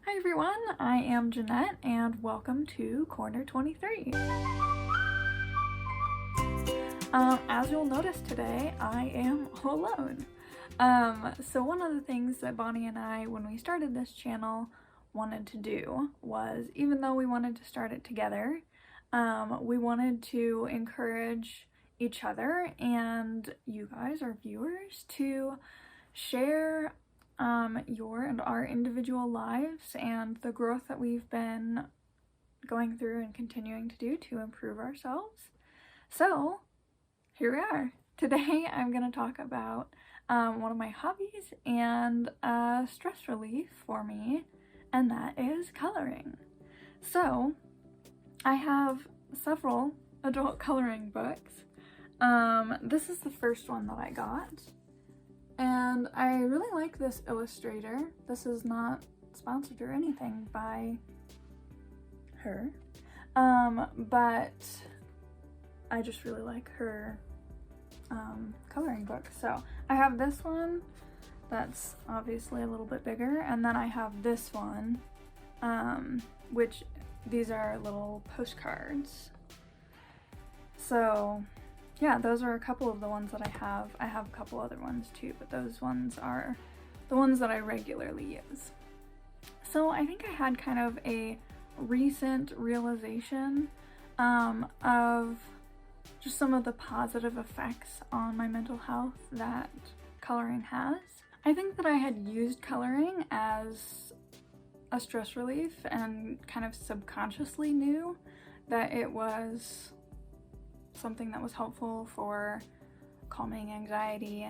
Hi everyone, I am Jeanette and welcome to Corner 23. As you'll notice today, I am all alone. So one of the things that Bonnie and I, when we started this channel, wanted to do was, even though we wanted to start it together, we wanted to encourage each other and you guys, our viewers, to share your and our individual lives and the growth that we've been going through and continuing to do to improve ourselves. So here we are. Today I'm going to talk about one of my hobbies and stress relief for me, and that is coloring. So I have several adult coloring books. This is the first one that I got. And I really like this illustrator. This is not sponsored or anything by her, but I just really like her coloring book. So I have this one that's obviously a little bit bigger, and then I have this one, which these are little postcards. So yeah, those are a couple of the ones that I have. I have a couple other ones too, but those ones are the ones that I regularly use. So I think I had kind of a recent realization of just some of the positive effects on my mental health that coloring has. I think that I had used coloring as a stress relief and kind of subconsciously knew that it was something that was helpful for calming anxiety,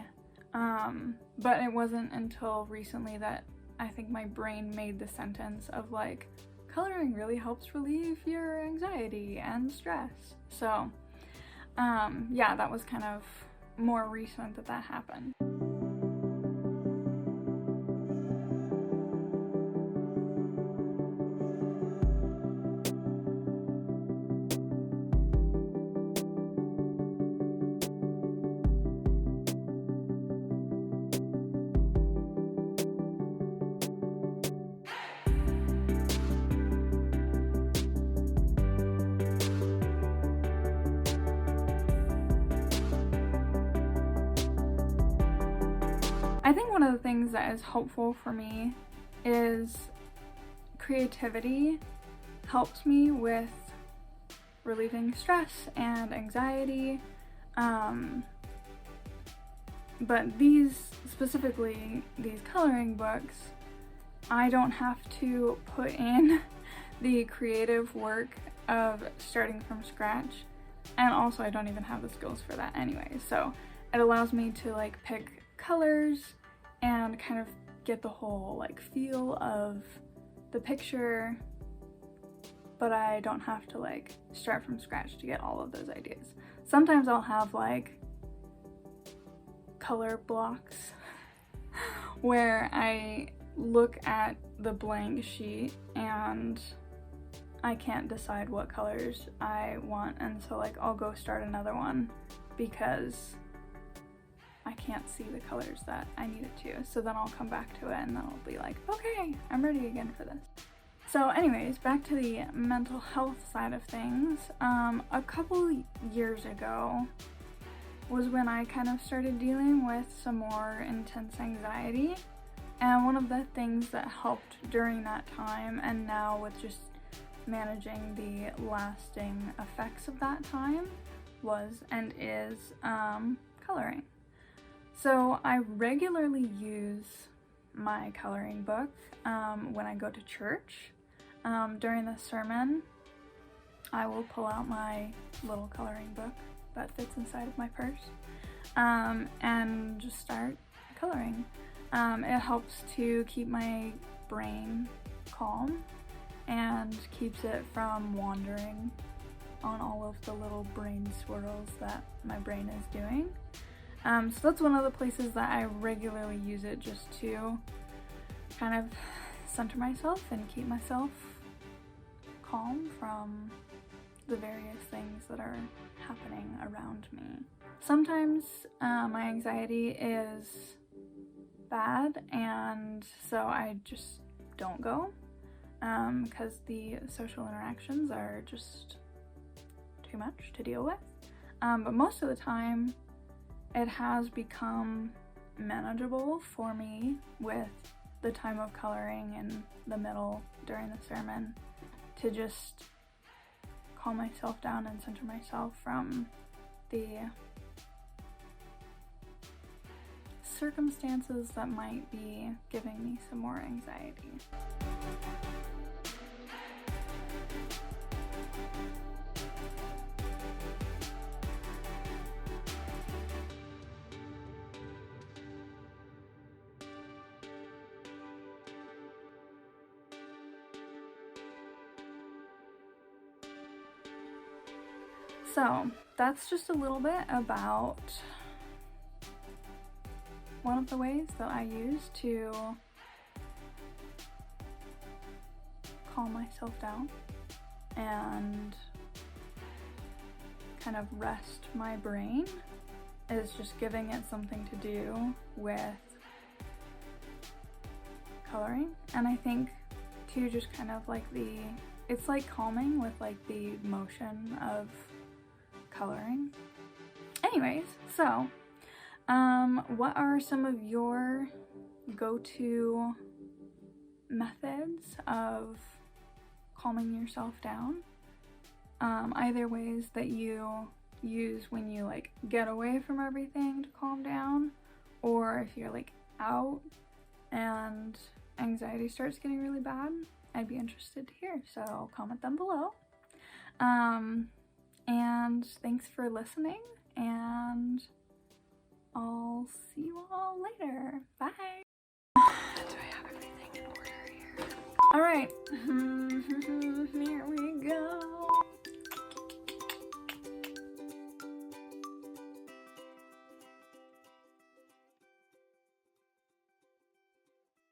but it wasn't until recently that I think my brain made the sentence of like, coloring really helps relieve your anxiety and stress. So yeah, that was kind of more recent that happened. I think one of the things that is helpful for me is creativity helps me with relieving stress and anxiety, but these coloring books, I don't have to put in the creative work of starting from scratch, and also I don't even have the skills for that anyway, so it allows me to like pick colors and kind of get the whole like feel of the picture, but I don't have to like start from scratch to get all of those ideas. Sometimes I'll have like color blocks where I look at the blank sheet and I can't decide what colors I want, and so like I'll go start another one because I can't see the colors that I need it to. So then I'll come back to it and then I'll be like, okay, I'm ready again for this. So anyways, back to the mental health side of things. A couple years ago was when I kind of started dealing with some more intense anxiety. And one of the things that helped during that time, and now with just managing the lasting effects of that time, was and is coloring. So I regularly use my coloring book when I go to church. During the sermon, I will pull out my little coloring book that fits inside of my purse and just start coloring. It helps to keep my brain calm and keeps it from wandering on all of the little brain swirls that my brain is doing. So that's one of the places that I regularly use it, just to kind of center myself and keep myself calm from the various things that are happening around me. Sometimes my anxiety is bad, and so I just don't go. because the social interactions are just too much to deal with. But most of the time it has become manageable for me with the time of coloring in the middle during the sermon to just calm myself down and center myself from the circumstances that might be giving me some more anxiety. So that's just a little bit about one of the ways that I use to calm myself down and kind of rest my brain, is just giving it something to do with coloring. And I think too, just kind of like it's like calming with like the motion of coloring. Anyways, so what are some of your go-to methods of calming yourself down? Either ways that you use when you like get away from everything to calm down, or if you're like out and anxiety starts getting really bad, I'd be interested to hear, so comment them below. And thanks for listening, and I'll see you all later. Bye. Do I have everything in order here? All right. Mirror.